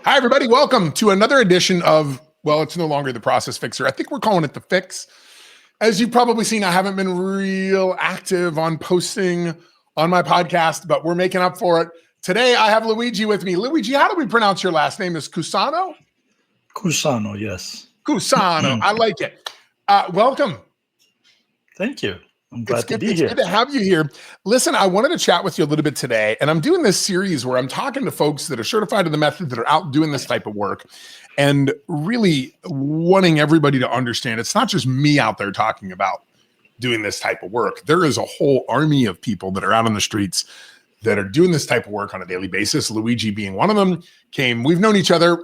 Hi, everybody. Welcome to another edition of, well, it's no longer the Process Fixer. I think we're calling it The Fix. As you've probably seen, I haven't been real active on posting on my podcast, but we're making up for it. Today, I have Luigi with me. Luigi, how do we pronounce your last name? Is Cusano? Cusano, yes. Cusano. I like it. Welcome. Thank you. I'm glad to be it's here. Good to have you here. Listen, I wanted to chat with you a little bit today, and I'm doing this series where I'm talking to folks that are certified in the method, that are out doing this type of work, and really wanting everybody to understand it's not just me out there talking about doing this type of work. There is a whole army of people that are out on the streets that are doing this type of work on a daily basis. Luigi being one of them. We've known each other.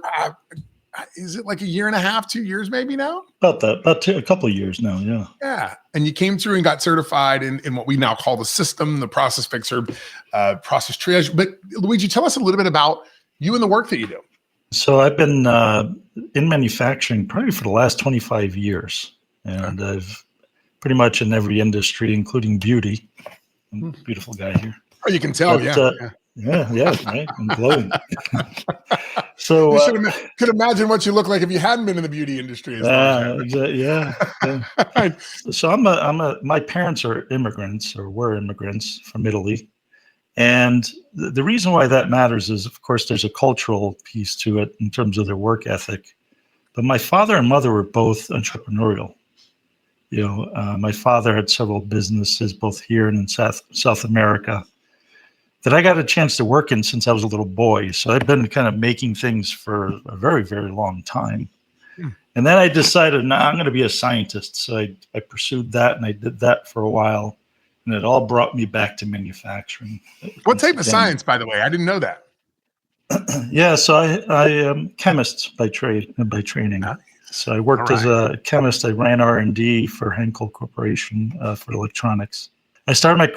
Is it like a year and a half, 2 years maybe now? About a couple of years now, yeah. Yeah, and you came through and got certified in what we now call the system, the Process Fixer, Process Triage. But Luigi, tell us a little bit about you and the work that you do. So I've been in manufacturing probably for the last 25 years. And I've pretty much in every industry, including beauty. I'm a beautiful guy here. Oh, you can tell, Yeah, right. I'm glowing. So you could imagine what you look like if you hadn't been in the beauty industry. Yeah. So my parents are immigrants, or were immigrants from Italy. And the reason why that matters is, of course, there's a cultural piece to it in terms of their work ethic. But my father and mother were both entrepreneurial. My father had several businesses, both here and in South America, that I got a chance to work in since I was a little boy. So I've been kind of making things for a very, very long time. And then I decided, I'm going to be a scientist. So I pursued that, and I did that for a while. And it all brought me back to manufacturing. What type of science, by the way? I didn't know that. Yeah, so I am chemist by trade and by training. Nice. So I worked as a chemist. I ran R&D for Henkel Corporation for electronics. I started my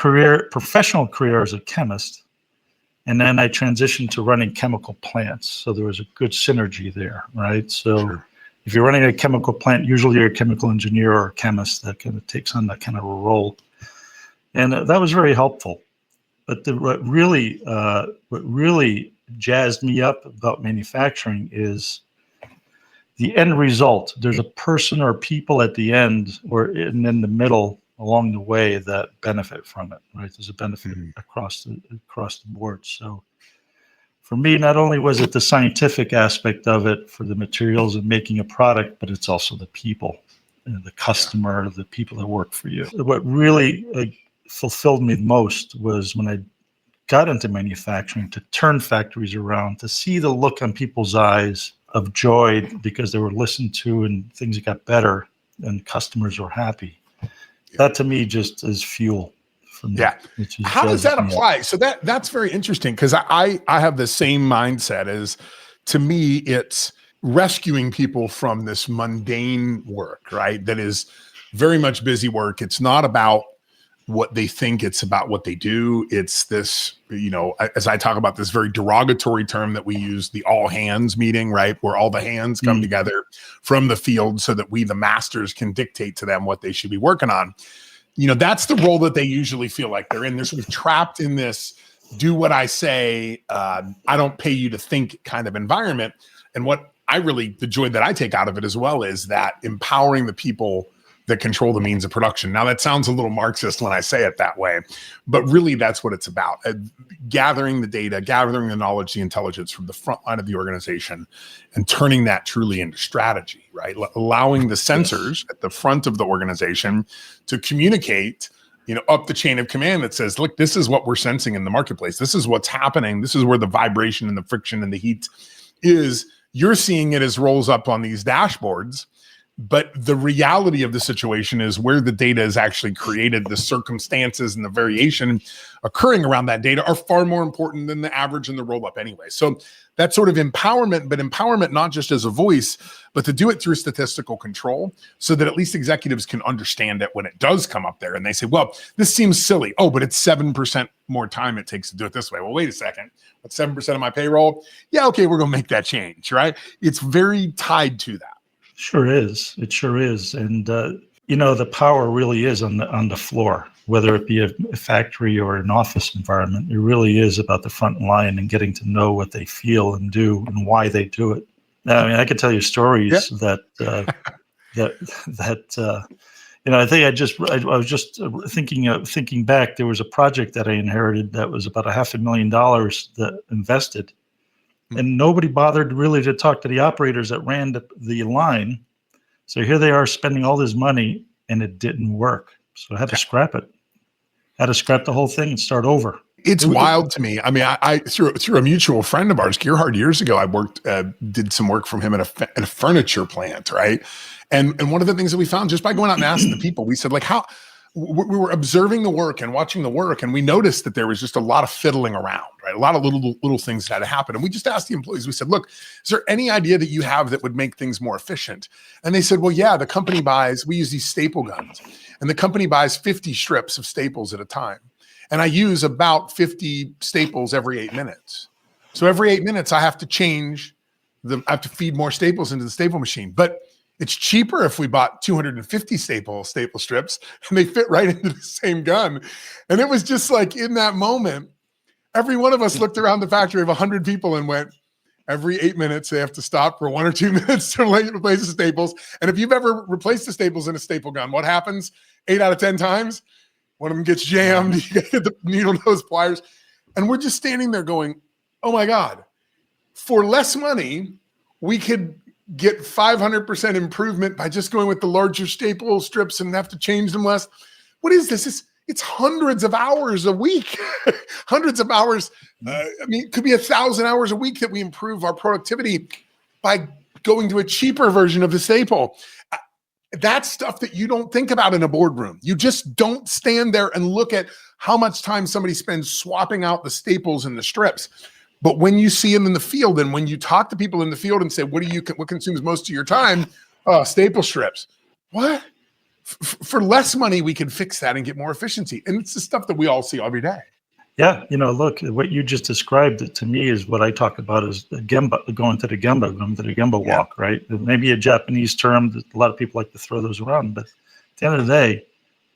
professional career as a chemist, and then I transitioned to running chemical plants. So there was a good synergy there, right? So if you're running a chemical plant, usually you're a chemical engineer or a chemist that kind of takes on that kind of a role. And that was very helpful. But what really jazzed me up about manufacturing is the end result. There's a person or people at the end, and in the middle, along the way, that benefit from it, right? There's a benefit across the board. So for me, not only was it the scientific aspect of it for the materials and making a product, but it's also the people, the customer, the people that work for you. What really fulfilled me the most was when I got into manufacturing, to turn factories around, to see the look on people's eyes of joy because they were listened to and things got better and customers were happy. That to me just is fuel for me. Yeah. How does that apply? So that's very interesting, because I have the same mindset as, to me, it's rescuing people from this mundane work, right? That is very much busy work. It's not about what they think, it's about what they do. It's this, as I talk about this very derogatory term that we use, the all hands meeting, right? Where all the hands come together from the field so that we, the masters, can dictate to them what they should be working on. That's the role that they usually feel like they're in. They're sort of trapped in this, do what I say, I don't pay you to think kind of environment. And what the joy that I take out of it as well is that empowering the people that control the means of production. Now, that sounds a little Marxist when I say it that way, but really that's what it's about. Gathering the data, gathering the knowledge, the intelligence from the front line of the organization, and turning that truly into strategy, right? Allowing the sensors at the front of the organization to communicate, up the chain of command that says, look, this is what we're sensing in the marketplace. This is what's happening. This is where the vibration and the friction and the heat is. You're seeing it as rolls up on these dashboards. But the reality of the situation is where the data is actually created, the circumstances and the variation occurring around that data are far more important than the average and the roll up anyway. So that sort of empowerment, but empowerment not just as a voice, but to do it through statistical control so that at least executives can understand it when it does come up there. And they say, well, this seems silly. Oh, but it's 7% more time it takes to do it this way. Well, wait a second. What's 7% of my payroll? Yeah, okay, we're going to make that change, right? It's very tied to that. Sure is. It sure is. And, the power really is on the floor. whether it be a factory or an office environment. It really is about the front line and getting to know what they feel and do and why they do it. I mean, I could tell you stories that I think I was just thinking back. There was a project that I inherited that was about $500,000 that invested, and nobody bothered really to talk to the operators that ran the line. So here they are spending all this money, and it didn't work. So I had to scrap it. Had to scrap the whole thing and start over. It's wild to me. I mean, I through a mutual friend of ours, Gerhard, years ago, I did some work from him at a furniture plant, right? And one of the things that we found just by going out and asking the people, we said, like, how we were observing the work and watching the work, and we noticed that there was just a lot of fiddling around, right? A lot of little things that had to happen. And we just asked the employees, we said, look, is there any idea that you have that would make things more efficient? And they said, well, yeah, the company we use these staple guns, and the company buys 50 strips of staples at a time. And I use about 50 staples every 8 minutes. So every 8 minutes, I have to I have to feed more staples into the staple machine. But it's cheaper if we bought 250 staple strips, and they fit right into the same gun. And it was just like, in that moment, every one of us looked around the factory of 100 people and went, every 8 minutes, they have to stop for 1 or 2 minutes to replace the staples. And if you've ever replaced the staples in a staple gun, what happens? 8 out of 10 times, one of them gets jammed, you get the needle nose pliers. And we're just standing there going, oh my God, for less money, we could get 500% improvement by just going with the larger staple strips and have to change them less. What is this? It's hundreds of hours a week, hundreds of hours. I mean, it could be 1,000 hours a week that we improve our productivity by going to a cheaper version of the staple. That's stuff that you don't think about in a boardroom. You just don't stand there and look at how much time somebody spends swapping out the staples and the strips. But when you see them in the field, and when you talk to people in the field and say, what consumes most of your time? Staple strips. What? For less money, we can fix that and get more efficiency. And it's the stuff that we all see every day. Yeah. Look, what you just described to me is what I talk about as the Gemba, going to the Gemba walk, right? It may be a Japanese term that a lot of people like to throw those around, but at the end of the day,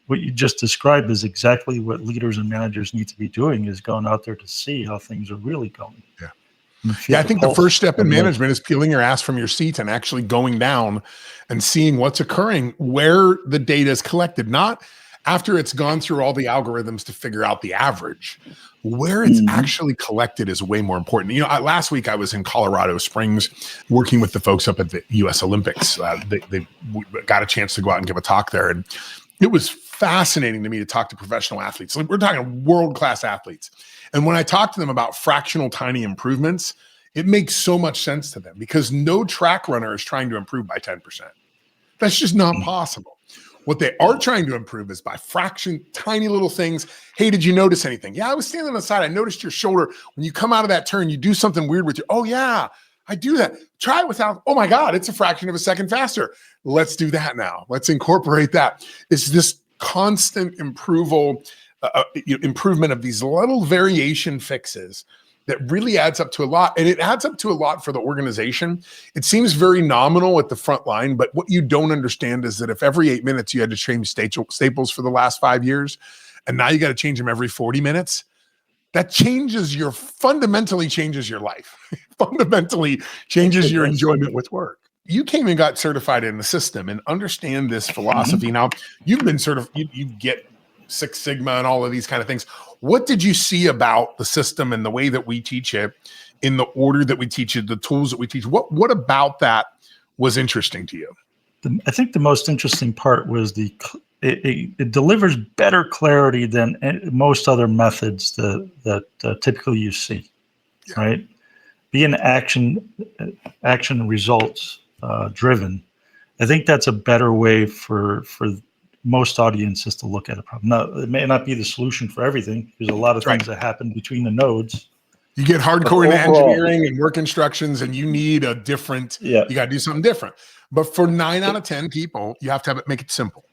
what you just described is exactly what leaders and managers need to be doing, is going out there to see how things are really going. Yeah, I think the first step in management is peeling your ass from your seat and actually going down and seeing what's occurring, where the data is collected, not after it's gone through all the algorithms to figure out the average. Where it's actually collected is way more important. Last week I was in Colorado Springs working with the folks up at the U.S. Olympics. They got a chance to go out and give a talk there, and it was fascinating to me to talk to professional athletes. We're talking world-class athletes. And when I talk to them about fractional tiny improvements, it makes so much sense to them, because no track runner is trying to improve by 10%. That's just not possible. What they are trying to improve is by tiny little things. Hey, did you notice anything? Yeah, I was standing on the side. I noticed your shoulder. When you come out of that turn, you do something weird with your, oh yeah, I do that. Try it without, oh my God, it's a fraction of a second faster. Let's do that now. Let's incorporate that. It's this constant improvement of these little variation fixes that really adds up to a lot. And it adds up to a lot for the organization. It seems very nominal at the front line, but what you don't understand is that if every 8 minutes you had to change staples for the last 5 years, and now you got to change them every 40 minutes, that fundamentally changes your life, fundamentally changes your enjoyment with work. You came and got certified in the system and understand this philosophy. Now, you've been you get Six Sigma and all of these kind of things. What did you see about the system and the way that we teach it, in the order that we teach it, the tools that we teach? What about that was interesting to you? I think the most interesting part was it delivers better clarity than most other methods that typically you see, right? Being action results driven, I think that's a better way for most audiences to look at a problem. Now, it may not be the solution for everything. There's a lot of things that happen between the nodes. You get hardcore into engineering and work instructions, and you need a different, you got to do something different. But for 9 out of 10 people, you have to make it simple.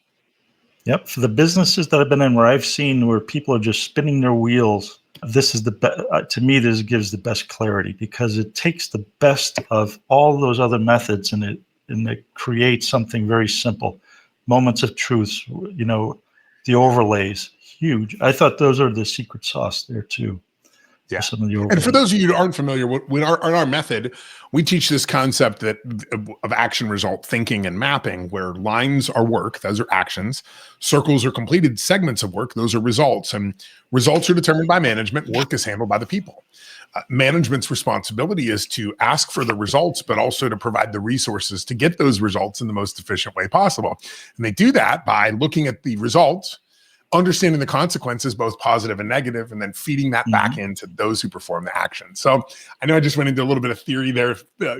Yep. For the businesses that I've been in, where I've seen where people are just spinning their wheels, this is to me, this gives the best clarity, because it takes the best of all those other methods and it creates something very simple. Moments of truth, the overlays, huge. I thought those are the secret sauce there too. Yeah. Some of the and for those of you who aren't familiar with in our method, we teach this concept of action result thinking and mapping, where lines are work, those are actions, circles are completed segments of work, those are results, and results are determined by management, work is handled by the people. Management's responsibility is to ask for the results, but also to provide the resources to get those results in the most efficient way possible. And they do that by looking at the results, understanding the consequences, both positive and negative, and then feeding that back into those who perform the action. So I know I just went into a little bit of theory there,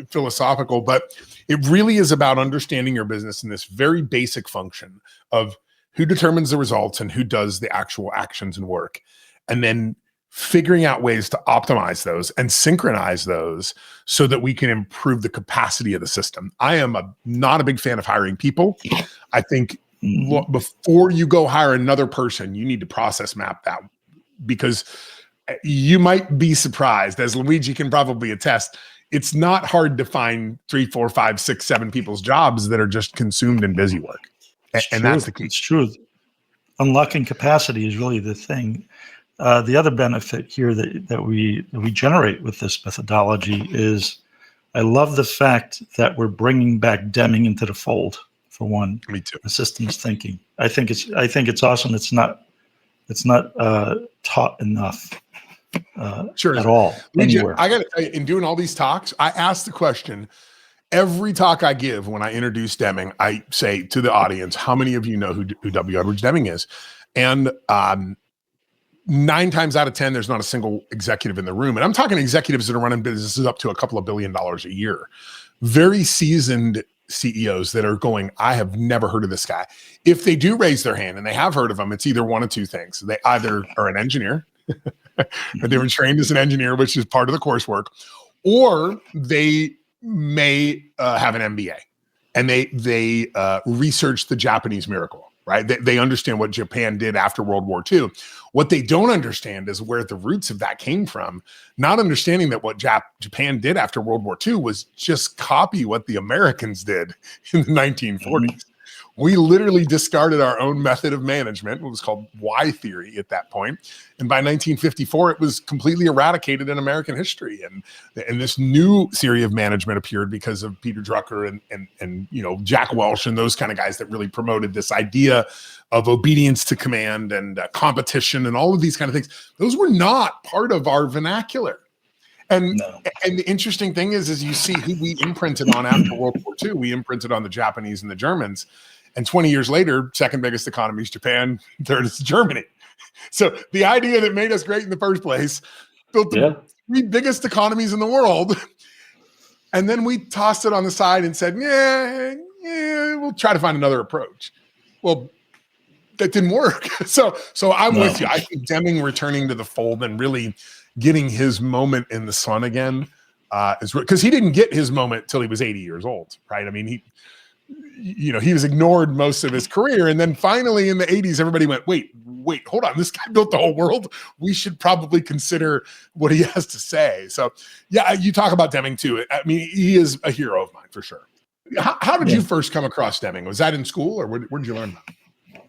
philosophical, but it really is about understanding your business in this very basic function of who determines the results and who does the actual actions and work. And then figuring out ways to optimize those and synchronize those so that we can improve the capacity of the system. I am not a big fan of hiring people. I think before you go hire another person, you need to process map that, because you might be surprised, as Luigi can probably attest. It's not hard to find 3, 4, 5, 6, 7 people's jobs that are just consumed in busy work. And that's the key. It's true. Unlocking capacity is really the thing. The other benefit here that we generate with this methodology is, I love the fact that we're bringing back Deming into the fold. For one, me too. The systems thinking. I think it's awesome. It's not taught enough sure at all anywhere. I got to tell you, in doing all these talks, I ask the question. Every talk I give when I introduce Deming, I say to the audience, how many of you know who W. Edwards Deming is? And 9 times out of 10, there's not a single executive in the room. And I'm talking executives that are running businesses up to a couple of $1 billion a year. Very seasoned CEOs that are going, I have never heard of this guy. If they do raise their hand and they have heard of him, it's either one of two things. They either are an engineer, or they were trained as an engineer, which is part of the coursework, or they may have an MBA and they research the Japanese miracle, right? They understand what Japan did after World War II. What they don't understand is where the roots of that came from, not understanding that what Japan did after World War II was just copy what the Americans did in the 1940s. We literally discarded our own method of management. It was called Y theory at that point. And by 1954, it was completely eradicated in American history. And this new theory of management appeared because of Peter Drucker and Jack Welch and those kind of guys that really promoted this idea of obedience to command and competition and all of these kind of things. Those were not part of our vernacular. And the interesting thing is you see who we imprinted on after World War II. We imprinted on the Japanese and the Germans. And 20 years later, second biggest economy is Japan, third is Germany. So the idea that made us great in the first place built the 3 biggest economies in the world. And then we tossed it on the side and said, yeah, we'll try to find another approach. Well, that didn't work. So I'm with you. I think Deming returning to the fold and really getting his moment in the sun again is because he didn't get his moment till he was 80 years old, right? I mean, he was ignored most of his career. And then finally in the 80s, everybody went, wait, hold on. This guy built the whole world. We should probably consider what he has to say. So yeah, you talk about Deming too. I mean, he is a hero of mine for sure. How did you first come across Deming? Was that in school or where did you learn about it?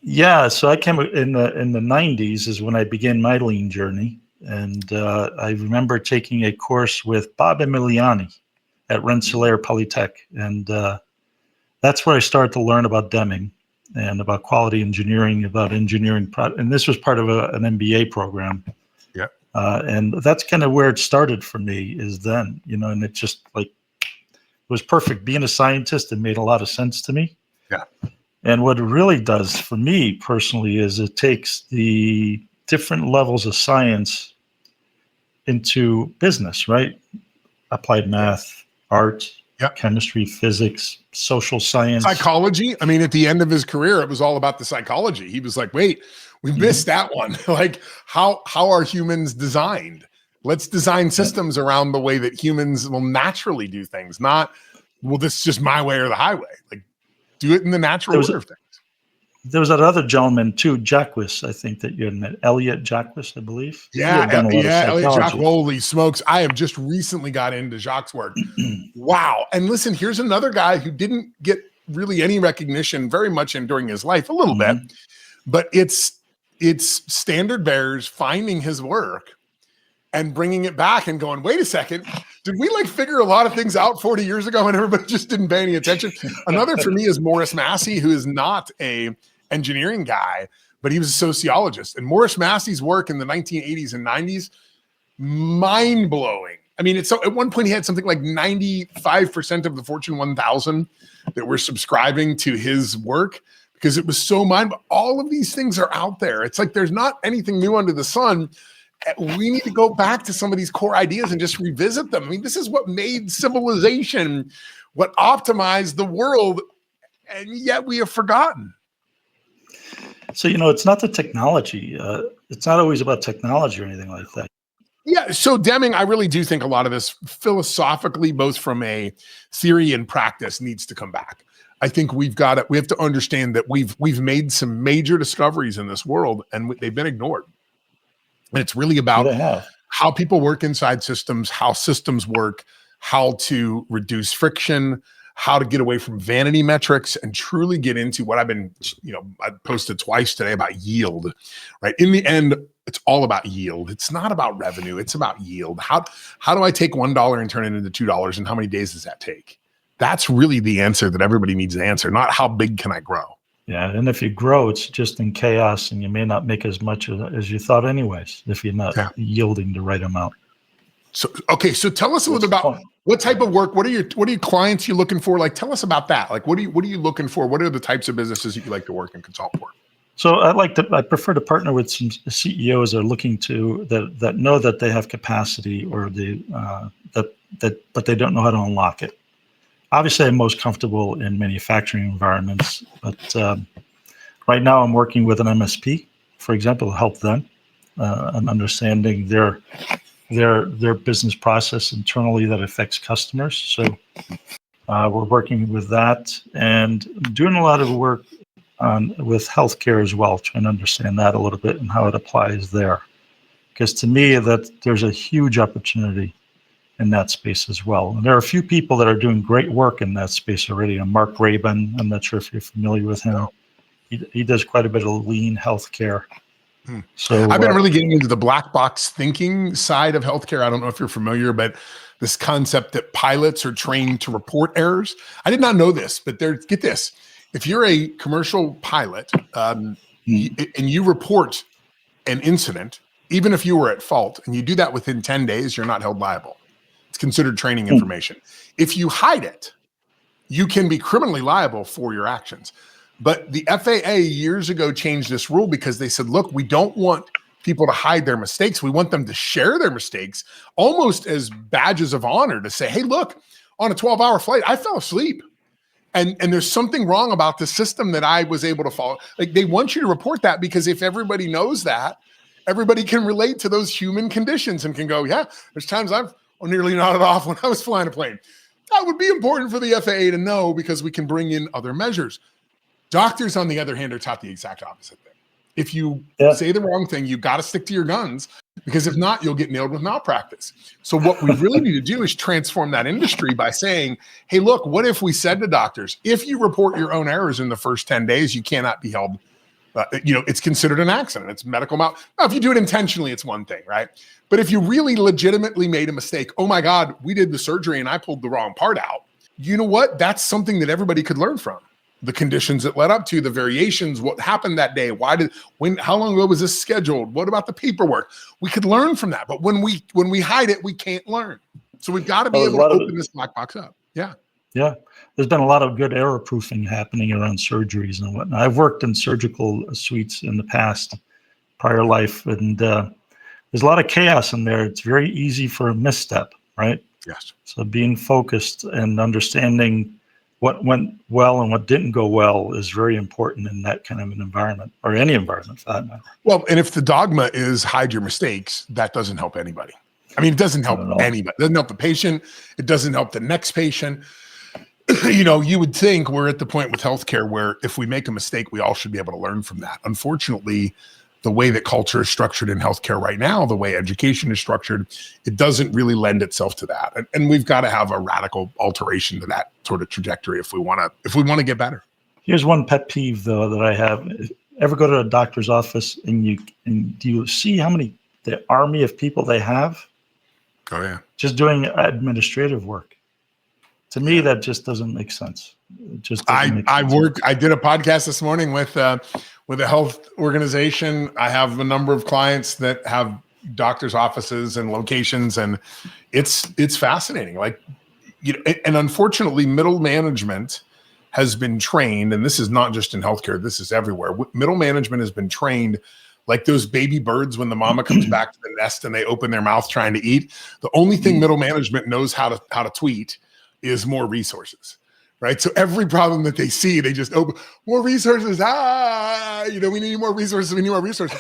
Yeah. So I came in the 90s is when I began my lean journey. And I remember taking a course with Bob Emiliani at Rensselaer Polytech. And that's where I started to learn about Deming and about quality engineering, about engineering. And this was part of an MBA program. Yeah. And that's kind of where it started for me is then, and it just it was perfect. Being a scientist, it made a lot of sense to me. Yeah. And what it really does for me personally is it takes the different levels of science into business, right? Applied math, art, chemistry, physics, social science. Psychology. I mean, at the end of his career, it was all about the psychology. He was like, wait, we missed that one. Like, how are humans designed? Let's design systems around the way that humans will naturally do things, not, well, this is just my way or the highway. Like, do it in the natural order of things. There was that other gentleman too, Jacques, I think that you had met, Elliot Jacques, I believe. Yeah, Elliot Jacques. Holy smokes. I have just recently got into Jacques' work. Wow. And listen, here's another guy who didn't get really any recognition very much during his life, a little bit, but it's standard bearers finding his work and bringing it back and going, wait a second, did we like figure a lot of things out 40 years ago and everybody just didn't pay any attention? Another for me is Morris Massey, who is not a engineering guy, but he was a sociologist. And Morris Massey's work in the 1980s and 90s, mind-blowing. I mean, it's so at one point he had something like 95% of the Fortune 1000 that were subscribing to his work because it was so all of these things are out there. It's like there's not anything new under the sun. We need to go back to some of these core ideas and just revisit them. I mean, this is what made civilization, what optimized the world, and yet we have forgotten. So, it's not the technology. It's not always about technology or anything like that. Yeah. So Deming, I really do think a lot of this philosophically, both from a theory and practice, needs to come back. I think we have to understand that we've made some major discoveries in this world and they've been ignored. And it's really about how people work inside systems, how systems work, how to reduce friction, how to get away from vanity metrics and truly get into what I've been, I posted twice today about yield, right? In the end, it's all about yield. It's not about revenue. It's about yield. How do I take $1 and turn it into $2? And how many days does that take? That's really the answer that everybody needs to answer, not how big can I grow? Yeah, and if you grow, it's just in chaos, and you may not make as much as you thought anyways, if you're not yielding the right amount. So, okay, so tell us a little bit about what type of work, what are your clients you're looking for? Like, tell us about that. Like, what are you looking for? What are the types of businesses that you like to work and consult for? So I prefer to partner with some CEOs that are looking to, that know that they have capacity or but they don't know how to unlock it. Obviously, I'm most comfortable in manufacturing environments, but right now I'm working with an MSP, for example, to help them and understanding their business process internally that affects customers. So we're working with that and doing a lot of work with healthcare as well, trying to understand that a little bit and how it applies there. Because to me, that there's a huge opportunity in that space as well. And there are a few people that are doing great work in that space already. And Mark Rabin, I'm not sure if you're familiar with him. No. He does quite a bit of lean healthcare. So I've been really getting into the black box thinking side of healthcare. I don't know if you're familiar, but this concept that pilots are trained to report errors. I did not know this, but get this. If you're a commercial pilot and you report an incident, even if you were at fault, and you do that within 10 days, you're not held liable. It's considered training information. If you hide it, you can be criminally liable for your actions. But the FAA years ago changed this rule because they said, look, we don't want people to hide their mistakes. We want them to share their mistakes almost as badges of honor to say, hey, look, on a 12-hour flight, I fell asleep. And there's something wrong about the system that I was able to follow. Like, they want you to report that because if everybody knows that, everybody can relate to those human conditions and can go, yeah, there's times I've nearly nodded off when I was flying a plane. That would be important for the FAA to know because we can bring in other measures. Doctors, on the other hand, are taught the exact opposite thing. If you say the wrong thing, you got to stick to your guns because if not, you'll get nailed with malpractice. So what we really need to do is transform that industry by saying, hey, look, what if we said to doctors, if you report your own errors in the first 10 days, you cannot be held, it's considered an accident. It's medical Now, if you do it intentionally, it's one thing, right? But if you really legitimately made a mistake, oh my God, we did the surgery and I pulled the wrong part out. You know what? That's something that everybody could learn from. The conditions that led up to the variations, what happened that day, how long ago was this scheduled? What about the paperwork? We could learn from that. But when we hide it, we can't learn. So we've got to be able to open this black box up. Yeah. Yeah. There's been a lot of good error proofing happening around surgeries and whatnot. I've worked in surgical suites in the past, prior life, and there's a lot of chaos in there. It's very easy for a misstep, right? Yes. So being focused and understanding what went well and what didn't go well is very important in that kind of an environment, or any environment for that matter. Well, and if the dogma is hide your mistakes, that doesn't help anybody. I mean, it doesn't help anybody. It doesn't help the patient. It doesn't help the next patient. You would think we're at the point with healthcare where if we make a mistake, we all should be able to learn from that. Unfortunately, the way that culture is structured in healthcare right now, the way education is structured, it doesn't really lend itself to that. And we've got to have a radical alteration to that sort of trajectory if we want to get better. Here's one pet peeve though that I have. ever go to a doctor's office and do you see how many the army of people they have? Oh yeah, just doing administrative work. To me, that just doesn't make sense. It just doesn't make sense. I did a podcast this morning with a health organization. I have a number of clients that have doctors' offices and locations, and it's fascinating. Like, and unfortunately, middle management has been trained, and this is not just in healthcare, this is everywhere. Middle management has been trained like those baby birds when the mama comes back to the nest and they open their mouth trying to eat. The only thing middle management knows how to tweet is more resources, right? So every problem that they see, they just open more resources. We need more resources. We need more resources.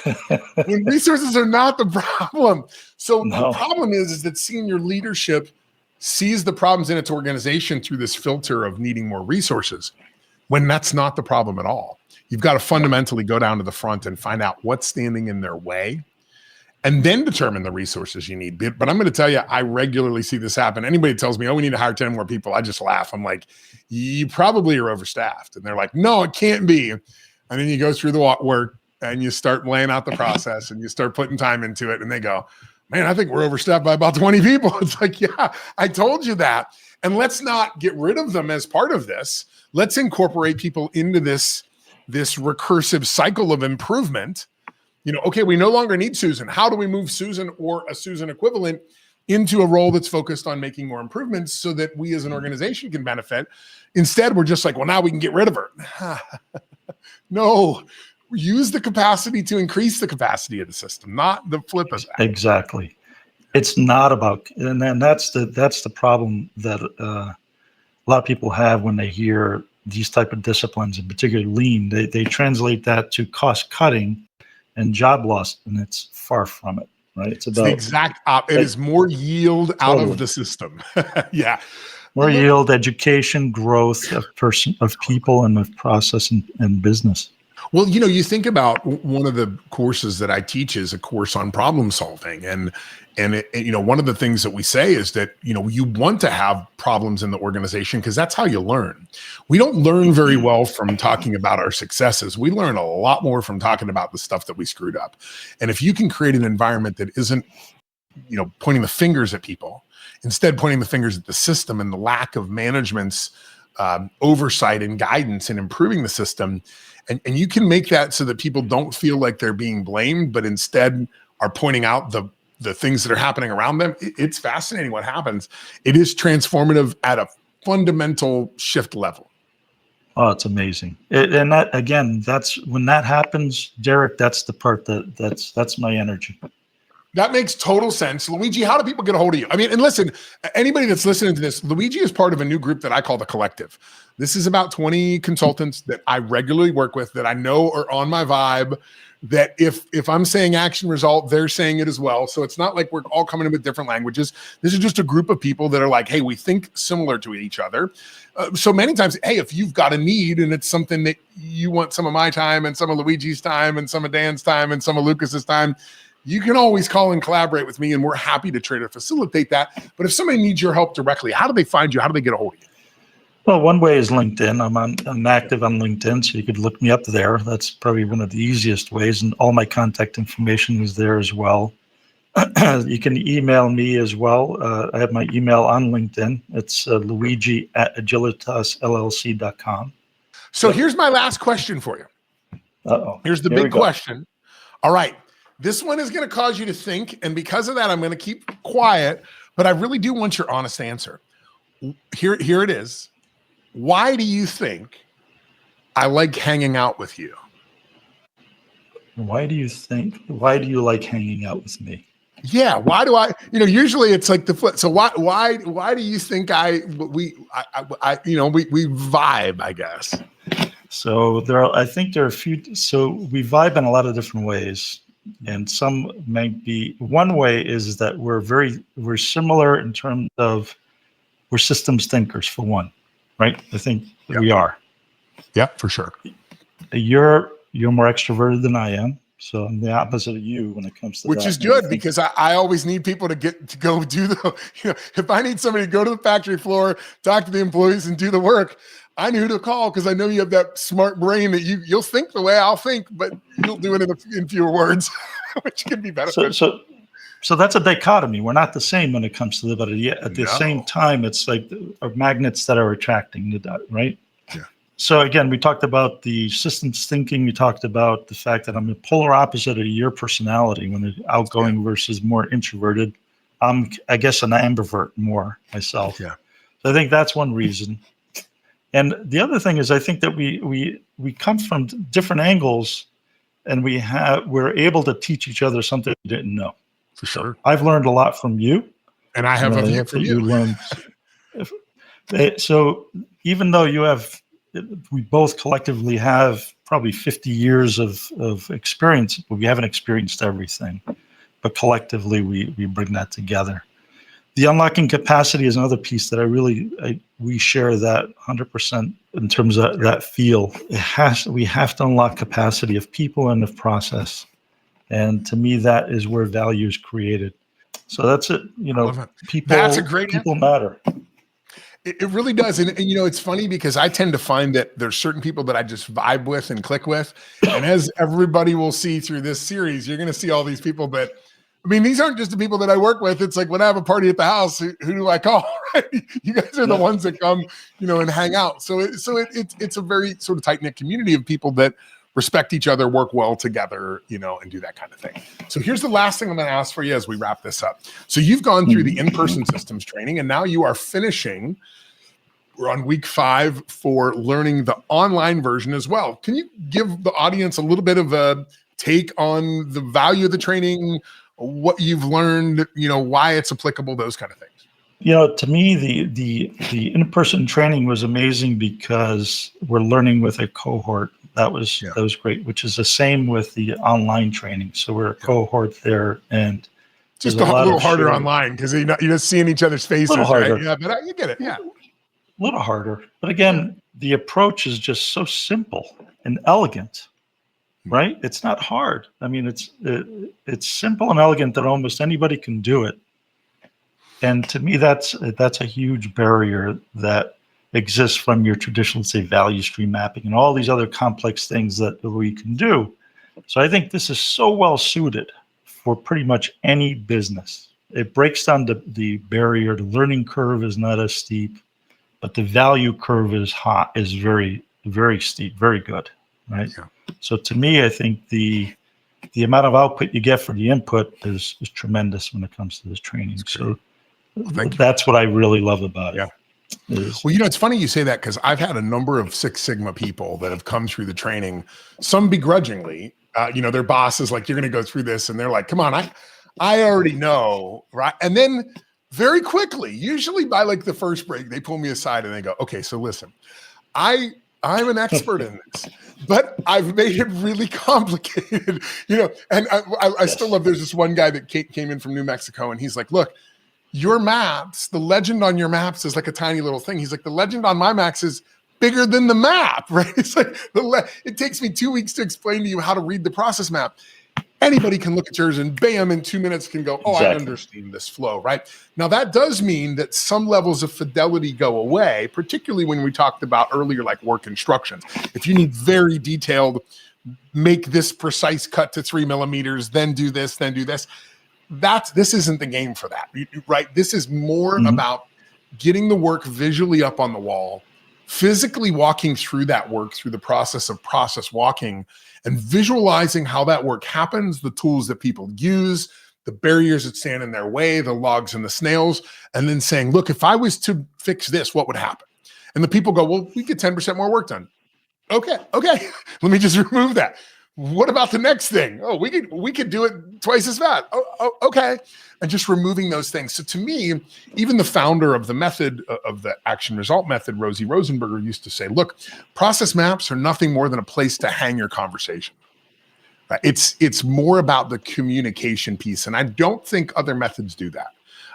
When resources are not the problem. So the problem is that senior leadership sees the problems in its organization through this filter of needing more resources, when that's not the problem at all. You've got to fundamentally go down to the front and find out what's standing in their way, and then determine the resources you need. But I'm going to tell you, I regularly see this happen. Anybody tells me, oh, we need to hire 10 more people, I just laugh. I'm like, you probably are overstaffed. And they're like, no, it can't be. And then you go through the work and you start laying out the process and you start putting time into it. And they go, man, I think we're overstaffed by about 20 people. It's like, yeah, I told you that. And let's not get rid of them as part of this. Let's incorporate people into this recursive cycle of improvement. Okay, we no longer need Susan. How do we move Susan or a Susan equivalent into a role that's focused on making more improvements so that we as an organization can benefit? Instead, we're just like, well, now we can get rid of her. No, use the capacity to increase the capacity of the system, not the flip of that. Exactly. It's not about, and then that's the problem that a lot of people have when they hear these type of disciplines, in particular lean. They translate that to cost cutting and job loss, and it's far from it, right? It's about the exact it is more yield out of the system. Yeah. More yield, education, growth of people and of process and business. Well, you think about one of the courses that I teach is a course on problem solving. And one of the things that we say is that, you want to have problems in the organization because that's how you learn. We don't learn very well from talking about our successes. We learn a lot more from talking about the stuff that we screwed up. And if you can create an environment that isn't, pointing the fingers at people, instead pointing the fingers at the system and the lack of management's oversight and guidance in improving the system, and you can make that so that people don't feel like they're being blamed, but instead are pointing out the things that are happening around them. It's fascinating what happens. It is transformative at a fundamental shift level. Oh, it's amazing. And that, again, that's when that happens, Derek, that's the part that's my energy. That makes total sense. Luigi, how do people get a hold of you? I mean, and listen, anybody that's listening to this, Luigi is part of a new group that I call the Collective. This is about 20 consultants that I regularly work with that I know are on my vibe, that if I'm saying action result, they're saying it as well. So it's not like we're all coming in with different languages. This is just a group of people that are like, hey, we think similar to each other. So many times, hey, if you've got a need and it's something that you want some of my time and some of Luigi's time and some of Dan's time and some of Lucas's time, you can always call and collaborate with me, and we're happy to try to facilitate that. But if somebody needs your help directly, how do they find you? How do they get a hold of you? Well, one way is LinkedIn. I'm active on LinkedIn, so you could look me up there. That's probably one of the easiest ways, and all my contact information is there as well. You can email me as well. I have my email on LinkedIn. It's luigi@agilitasllc.com. So here's my last question for you. Here's the big question. All right. This one is going to cause you to think, and because of that, I'm going to keep quiet, but I really do want your honest answer. Here it is. Why do you think I like hanging out with you? Why do you like hanging out with me? Yeah. Why do I, usually it's like the flip. So why do you think we vibe, I guess? So I think there are a few, so we vibe in a lot of different ways. And some might be, one way is that we're similar in terms of we're systems thinkers, for one, right? I think we are. Yeah, for sure. You're more extroverted than I am. So I'm the opposite of you when it comes to Which that. is good, because I always need people to go do if I need somebody to go to the factory floor, talk to the employees and do the work, I know who to call, because I know you have that smart brain that you'll think the way I'll think, but you'll do it in fewer words, which can be beneficial. So that's a dichotomy. We're not the same when it comes to but at the same time, it's like magnets that are attracting the dot, right? Yeah. So again, we talked about the systems thinking. We talked about the fact that I'm the polar opposite of your personality, when it's outgoing versus more introverted. I'm, I guess, an ambivert more myself. Yeah. So I think that's one reason. And the other thing is, I think that we come from different angles, and we're able to teach each other something we didn't know. For sure. I've learned a lot from you. And I have a from you. Learned. So even though we both collectively have probably 50 years of experience, but we haven't experienced everything. But collectively, we bring that together. The unlocking capacity is another piece that we share that 100% in terms of that feel. We have to unlock capacity of people and of process. And to me, that is where value is created. So that's it. People matter. It really does. And it's funny, because I tend to find that there's certain people that I just vibe with and click with. And as everybody will see through this series, you're going to see all these people that, these aren't just the people that I work with. It's like when I have a party at the house, who do I call? Right? You guys are the ones that come, and hang out. So it's a very sort of tight-knit community of people that respect each other, work well together, and do that kind of thing. So here's the last thing I'm going to ask for you as we wrap this up. So you've gone through the in-person systems training, and now you are finishing. We're on week 5 for learning the online version as well. Can you give the audience a little bit of a take on the value of the training, what you've learned, why it's applicable, those kind of things? To me, the in-person training was amazing, because we're learning with a cohort. That was great, which is the same with the online training. So we're a cohort there, and just a little harder online, because you're not seeing each other's faces, right? Yeah, but you get it. Yeah. A little harder. But again, the approach is just so simple and elegant, right? It's not hard. It's simple and elegant that almost anybody can do it. And to me, that's a huge barrier that exists from your traditional, say, value stream mapping and all these other complex things that we can do. So I think this is so well suited for pretty much any business. It breaks down the barrier. The learning curve is not as steep, but the value curve is very, very steep, very good, right? Yeah. So to me, I think the amount of output you get for the input is tremendous when it comes to this training. So that's what I really love about it. Yeah. Well, it's funny you say that, because I've had a number of Six Sigma people that have come through the training, some begrudgingly. Their boss is like, you're going to go through this. And they're like, come on, I already know. Right. And then very quickly, usually by like the first break, they pull me aside and they go, okay, so listen, I'm an expert in this, but I've made it really complicated, and I still love, there's this one guy that came in from New Mexico, and he's like, look, your maps, the legend on your maps is like a tiny little thing. He's like, the legend on my maps is bigger than the map, right? It's like, it takes me 2 weeks to explain to you how to read the process map. Anybody can look at yours and bam, in 2 minutes can go, oh, exactly. I understand this flow, right? Now that does mean that some levels of fidelity go away, particularly when we talked about earlier, like work instructions. If you need very detailed, make this precise cut to 3 millimeters, then do this, then do this. This isn't the game for that, right? This is more about getting the work visually up on the wall, physically walking through that work through the process of process walking, and visualizing how that work happens, the tools that people use, the barriers that stand in their way, the logs and the snails, and then saying, look, if I was to fix this, what would happen? And the people go, well, we get 10% more work done. Okay. Let me just remove that. What about the next thing? Oh, we could do it twice as fast. Oh, okay. And just removing those things. So to me, even the founder of the method, of the action result method, Rosie Rosenberger, used to say, look, process maps are nothing more than a place to hang your conversation. Right? It's more about the communication piece. And I don't think other methods do that.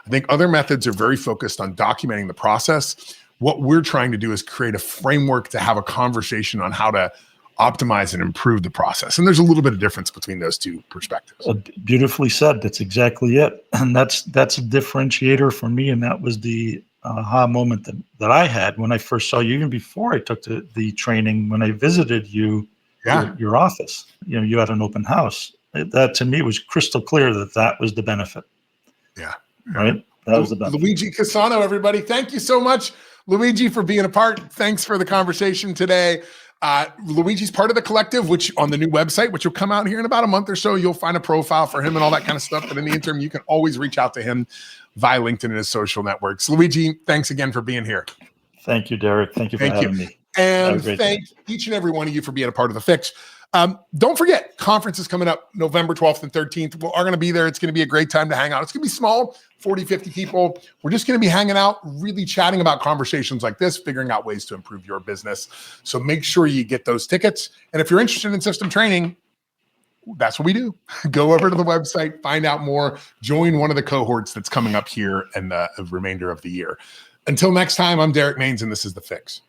I think other methods are very focused on documenting the process. What we're trying to do is create a framework to have a conversation on how to optimize and improve the process. And there's a little bit of difference between those two perspectives. Beautifully said. That's exactly it. And that's a differentiator for me. And that was the aha moment that I had when I first saw you, even before I took the training, when I visited you, your office. You had an open house. That to me was crystal clear that was the benefit. Yeah. Right? That was the benefit. Luigi Cusano, everybody. Thank you so much, Luigi, for being a part. Thanks for the conversation today. Luigi's part of the collective, which on the new website, which will come out here in about a month or so, you'll find a profile for him and all that kind of stuff. But in the interim, you can always reach out to him via LinkedIn and his social networks. Luigi, thanks again for being here. Thank you, Derek. Thank you for having me. And thank each and every one of you for being a part of the fix. Don't forget, conference is coming up November 12th and 13th. We are going to be there. It's going to be a great time to hang out. It's going to be small, 40, 50 people. We're just going to be hanging out, really chatting about conversations like this, figuring out ways to improve your business. So make sure you get those tickets. And if you're interested in system training, that's what we do. Go over to the website, find out more, join one of the cohorts that's coming up here in the remainder of the year. Until next time, I'm Derek Maines, and this is The Fix.